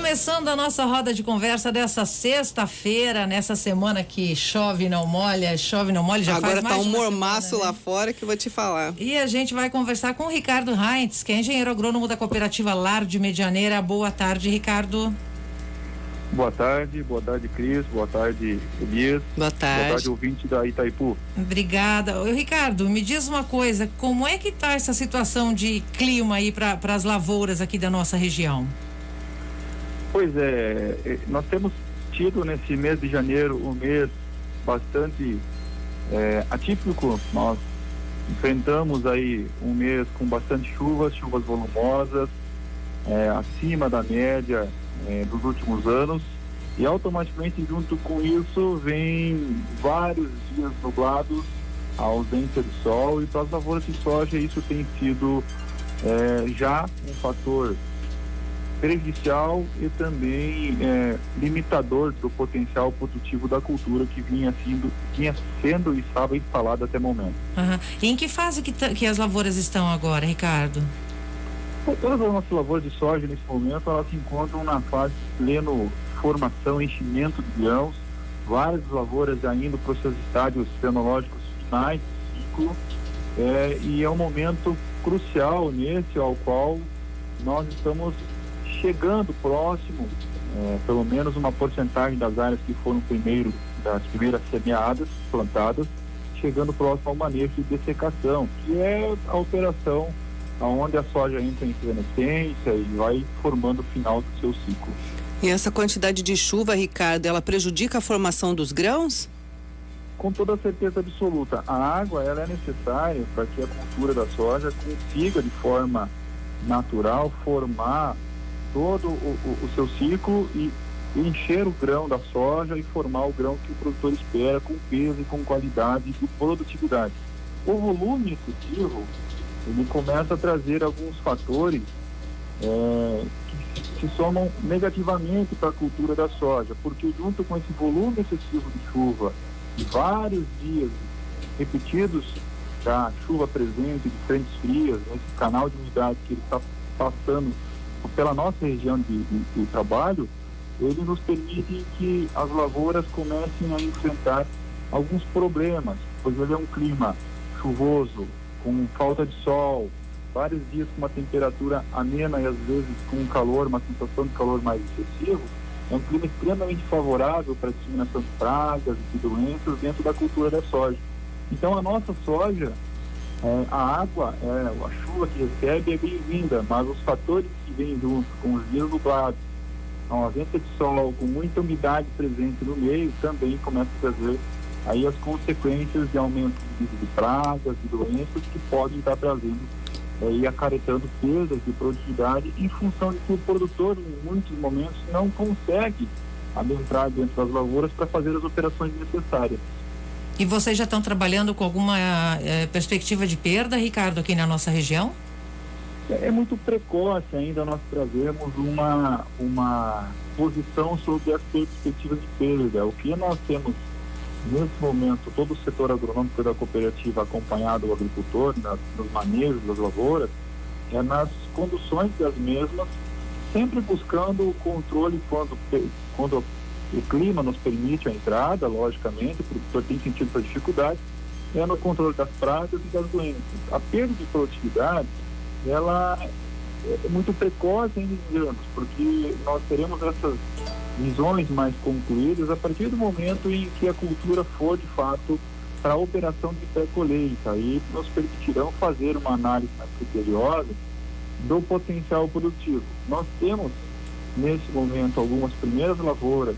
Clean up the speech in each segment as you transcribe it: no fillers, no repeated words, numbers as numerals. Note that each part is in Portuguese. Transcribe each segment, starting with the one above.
começando a nossa roda de conversa dessa sexta-feira, nessa semana que chove não molha, já agora faz mais tá de um uma mormaço semana, lá né? fora que eu vou te falar. E a gente vai conversar com o Ricardo Heinz, que é engenheiro agrônomo da cooperativa Lar de Medianeira. Boa tarde, Ricardo. Boa tarde, Cris, boa tarde, Elias. Boa tarde. Boa tarde, ouvinte da Itaipu. Obrigada. Ô, Ricardo, me diz uma coisa, como é que tá essa situação de clima aí para as lavouras aqui da nossa região? Pois é, nós temos tido nesse mês de janeiro um mês bastante atípico. Nós enfrentamos aí um mês com bastante chuvas volumosas, acima da média dos últimos anos, e automaticamente junto com isso vem vários dias nublados, a ausência de sol, e para as lavouras de soja isso tem sido já um fator prejudicial e também limitador do potencial produtivo da cultura que vinha sendo e estava instalado até o momento. Uhum. E em que fase que as lavouras estão agora, Ricardo? Todas as nossas lavouras de soja nesse momento elas se encontram na fase de pleno formação, enchimento de grãos, várias lavouras já indo para os seus estádios fenológicos finais do ciclo, e é um momento crucial nesse ao qual nós estamos chegando próximo, pelo menos uma porcentagem das áreas que foram das primeiras semeadas, plantadas, chegando próximo ao manejo de dessecação, que é a operação onde a soja entra em senescência e vai formando o final do seu ciclo. E essa quantidade de chuva, Ricardo, ela prejudica a formação dos grãos? Com toda certeza absoluta. A água ela é necessária para que a cultura da soja consiga de forma natural formar todo o seu ciclo e encher o grão da soja e formar o grão que o produtor espera com peso e com qualidade e produtividade. O volume excessivo ele começa a trazer alguns fatores que se somam negativamente para a cultura da soja, porque junto com esse volume excessivo de chuva e vários dias repetidos da chuva presente, de frentes frias, esse canal de umidade que ele está passando pela nossa região de trabalho, ele nos permite que as lavouras comecem a enfrentar alguns problemas, pois ele é um clima chuvoso, com falta de sol, vários dias com uma temperatura amena e às vezes com um calor, uma sensação de calor mais excessivo. É um clima extremamente favorável para a disseminação de pragas e de doenças dentro da cultura da soja. Então a nossa soja, a água, a chuva que recebe é bem-vinda, mas os fatores que vêm junto com os dias nublados, a ausência de sol, com muita umidade presente no meio, também começa a trazer aí as consequências de aumento de pragas e doenças que podem estar trazendo e acarretando perdas de produtividade em função de que o produtor, em muitos momentos, não consegue adentrar dentro das lavouras para fazer as operações necessárias. E vocês já estão trabalhando com alguma perspectiva de perda, Ricardo, aqui na nossa região? É muito precoce ainda nós trazermos uma posição sobre as perspectivas de perda. O que nós temos nesse momento, todo o setor agronômico da cooperativa acompanhado do agricultor nos manejos das lavouras, nas conduções das mesmas, sempre buscando o controle quando o clima nos permite a entrada, logicamente, o produtor tem sentido essa dificuldade, no controle das pragas e das doenças. A perda de produtividade, ela é muito precoce ainda em anos, porque nós teremos essas visões mais concluídas a partir do momento em que a cultura for, de fato, para a operação de pré-colheita, e nos permitirão fazer uma análise mais criteriosa do potencial produtivo. Nós temos, nesse momento, algumas primeiras lavouras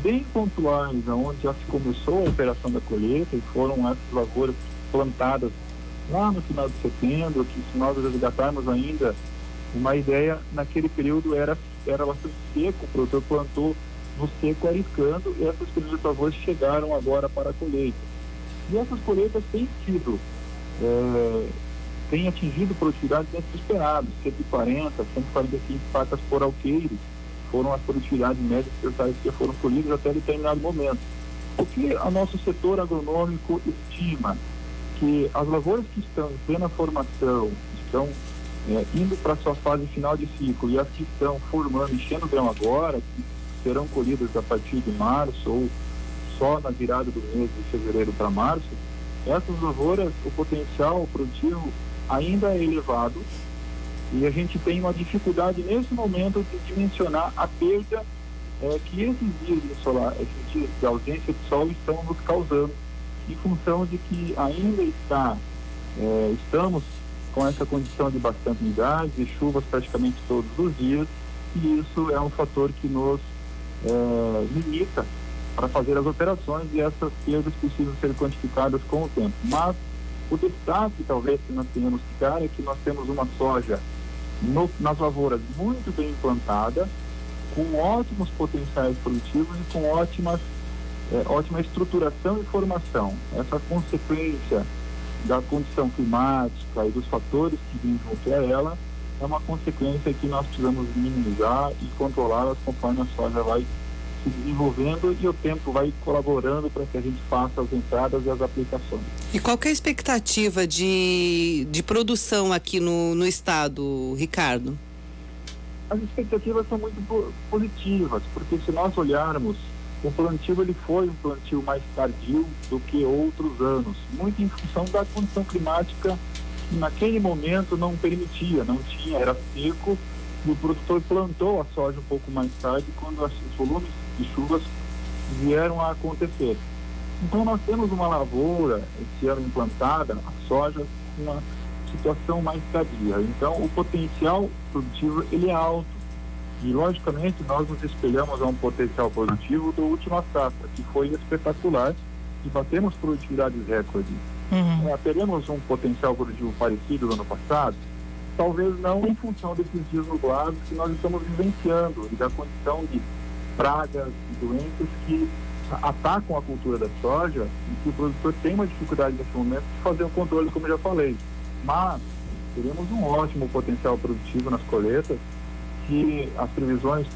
bem pontuais, onde já se começou a operação da colheita, e foram essas lavouras plantadas lá no final de setembro, que se nós resgatarmos ainda uma ideia, naquele período era bastante seco, o produtor plantou no seco arriscando, e essas primeiras lavouras chegaram agora para a colheita. E essas colheitas têm atingido produtividades dentro do esperado, 140, 145 sacas por alqueire, foram as produtividades médias necessárias que foram colhidas até determinado momento. O que o nosso setor agronômico estima? Que as lavouras que estão em plena formação, estão indo para sua fase final de ciclo, e as que estão formando, enchendo o grão agora, que serão colhidas a partir de março ou só na virada do mês de fevereiro para março, essas lavouras, o potencial produtivo ainda é elevado, e a gente tem uma dificuldade nesse momento de dimensionar a perda que esses dias de solar, esses dias de ausência de sol estão nos causando, em função de que ainda estamos com essa condição de bastante umidade, de chuvas praticamente todos os dias, e isso é um fator que nos limita para fazer as operações, e essas perdas precisam ser quantificadas com o tempo. Mas o destaque, talvez, que nós tenhamos que dar é que nós temos uma soja nas lavouras muito bem implantada, com ótimos potenciais produtivos e com ótima estruturação e formação. Essa consequência da condição climática e dos fatores que vêm junto a ela é uma consequência que nós precisamos minimizar e controlá-las conforme a soja vai se desenvolvendo e o tempo vai colaborando para que a gente faça as entradas e as aplicações. E qual que é a expectativa de produção aqui no estado, Ricardo? As expectativas são muito positivas, porque se nós olharmos, o plantio ele foi um plantio mais tardio do que outros anos, muito em função da condição climática que naquele momento não permitia, não tinha, era seco, e o produtor plantou a soja um pouco mais tarde, quando os volumes de chuvas vieram a acontecer. Então nós temos uma lavoura esse ano implantada, a soja, com uma situação mais tardia. Então o potencial produtivo ele é alto, e logicamente nós nos espelhamos a um potencial produtivo da última safra, que foi espetacular, e batemos produtividades recordes. Teremos um potencial produtivo parecido do ano passado? Talvez não, em função desses dias nublados que nós estamos vivenciando e da condição de pragas e doenças que atacam a cultura da soja, e que o produtor tem uma dificuldade nesse momento de fazer o controle, como eu já falei. Mas teremos um ótimo potencial produtivo nas colheitas, que as previsões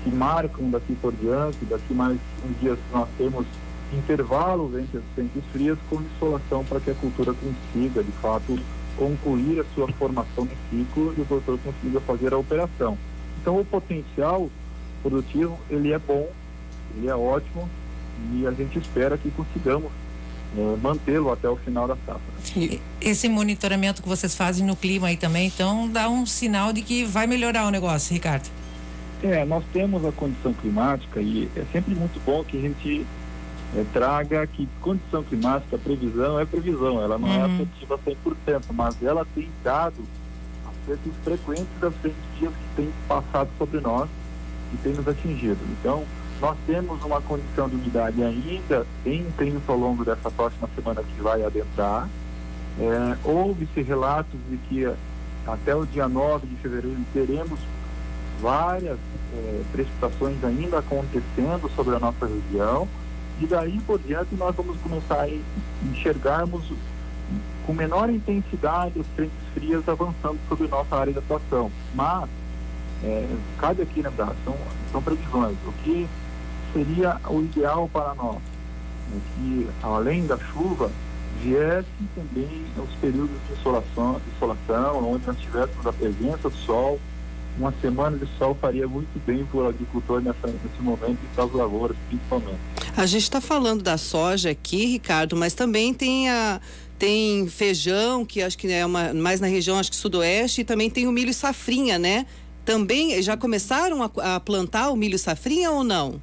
que marcam daqui por diante, daqui mais uns dias nós temos intervalos entre as frentes frias com insolação para que a cultura consiga, de fato, concluir a sua formação de ciclo e o produtor consiga fazer a operação. Então o potencial produtivo ele é bom, ele é ótimo, e a gente espera que consigamos mantê-lo até o final da safra. Esse monitoramento que vocês fazem no clima aí também, então dá um sinal de que vai melhorar o negócio, Ricardo. Nós temos a condição climática, e é sempre muito bom que a gente traga que condição climática, previsão é previsão, ela não é afetiva 100%, mas ela tem dado aspectos frequentes das frentes frias que têm passado sobre nós e tem nos atingido. Então, nós temos uma condição de umidade ainda bem intensa ao longo dessa próxima semana que vai adentrar. Houve-se relatos de que até o dia 9 de fevereiro teremos várias precipitações ainda acontecendo sobre a nossa região, e daí por diante nós vamos começar a enxergarmos com menor intensidade as frentes frias avançando sobre nossa área de atuação. Mas cabe aqui lembrar, são previsões. O que seria o ideal para nós? Que além da chuva viessem também os períodos de insolação, onde nós tivéssemos a presença do sol. Uma semana de sol faria muito bem para o agricultor nesse momento e para as lavouras principalmente. A gente está falando da soja aqui, Ricardo, mas também tem feijão, que acho que é mais na região, acho que sudoeste, e também tem o milho safrinha, né? Também já começaram a plantar o milho safrinha ou não?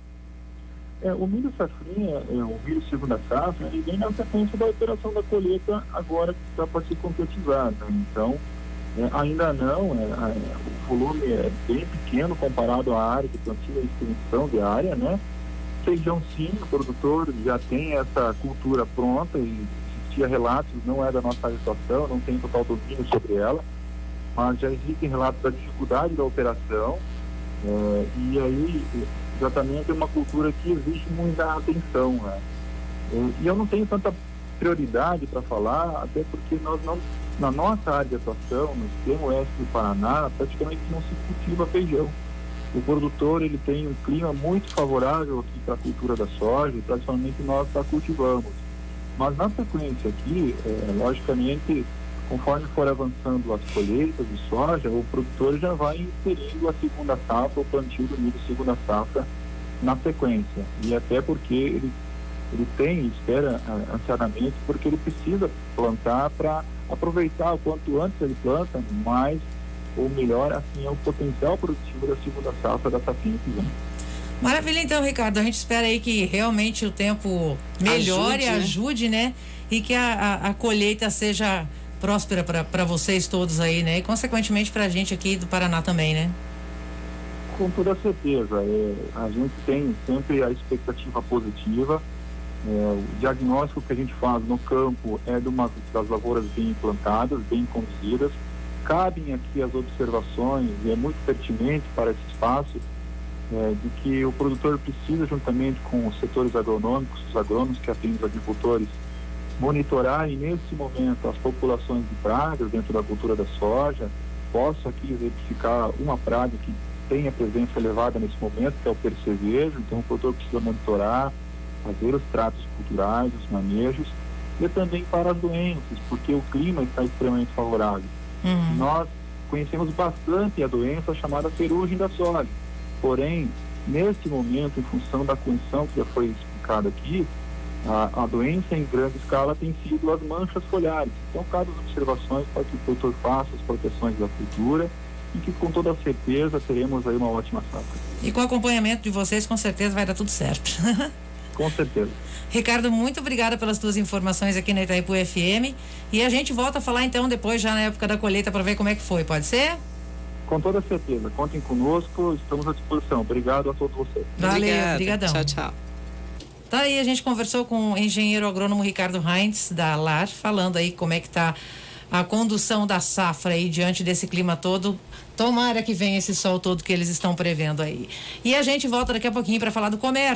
O milho safrinha, o milho segunda safra, ele vem na sequência da operação da colheita agora que está para se concretizar, né? Então, ainda não, o volume é bem pequeno comparado à área de plantio e extensão de área, né? Feijão sim, o produtor já tem essa cultura pronta, e existia relatos, não é da nossa atuação, não tem total domínio sobre ela, mas já existem relatos da dificuldade da operação, e aí exatamente é uma cultura que exige muita atenção, né? E eu não tenho tanta prioridade para falar, até porque nós não, na nossa área de atuação, no extremo oeste do Paraná, praticamente não se cultiva feijão. O produtor ele tem um clima muito favorável aqui para a cultura da soja, e tradicionalmente nós a cultivamos. Mas na sequência aqui, logicamente, Conforme for avançando as colheitas de soja, o produtor já vai inserindo a segunda safra, o plantio do milho segunda safra na sequência. E até porque ele espera ansiadamente, porque ele precisa plantar para aproveitar o quanto antes ele planta, mais ou melhor, assim, é o potencial produtivo da segunda safra da safrinha que vem. Maravilha, então, Ricardo, a gente espera aí que realmente o tempo melhore, ajude, né? E que a colheita seja próspera para vocês todos aí, né? E consequentemente para a gente aqui do Paraná também, né? Com toda certeza, a gente tem sempre a expectativa positiva. O diagnóstico que a gente faz no campo é das lavouras bem implantadas, bem conduzidas. Cabem aqui as observações, e é muito pertinente para esse espaço, de que o produtor precisa, juntamente com os setores agronômicos, os agrônomos que atendem os agricultores, monitorar, e nesse momento, as populações de pragas dentro da cultura da soja. Posso aqui identificar uma praga que tem a presença elevada nesse momento, que é o percevejo. Então o produtor precisa monitorar, fazer os tratos culturais, os manejos, e também para as doenças, porque o clima está extremamente favorável. Nós conhecemos bastante a doença chamada ferrugem da soja, porém, nesse momento, em função da condição que já foi explicada aqui, a doença em grande escala tem sido as manchas foliares. Então, cabe as observações para que o produtor faça as proteções da cultura, e que com toda certeza teremos aí uma ótima safra. E com o acompanhamento de vocês, com certeza vai dar tudo certo. Com certeza. Ricardo, muito obrigada pelas tuas informações aqui na Itaipu FM, e a gente volta a falar então depois, já na época da colheita, para ver como é que foi, pode ser? Com toda certeza, contem conosco, estamos à disposição. Obrigado a todos vocês. Valeu, obrigadão. Tchau, tchau. Tá aí, a gente conversou com o engenheiro agrônomo Ricardo Heinz, da LAR, falando aí como é que tá a condução da safra aí diante desse clima todo. Tomara que venha esse sol todo que eles estão prevendo aí. E a gente volta daqui a pouquinho para falar do comércio.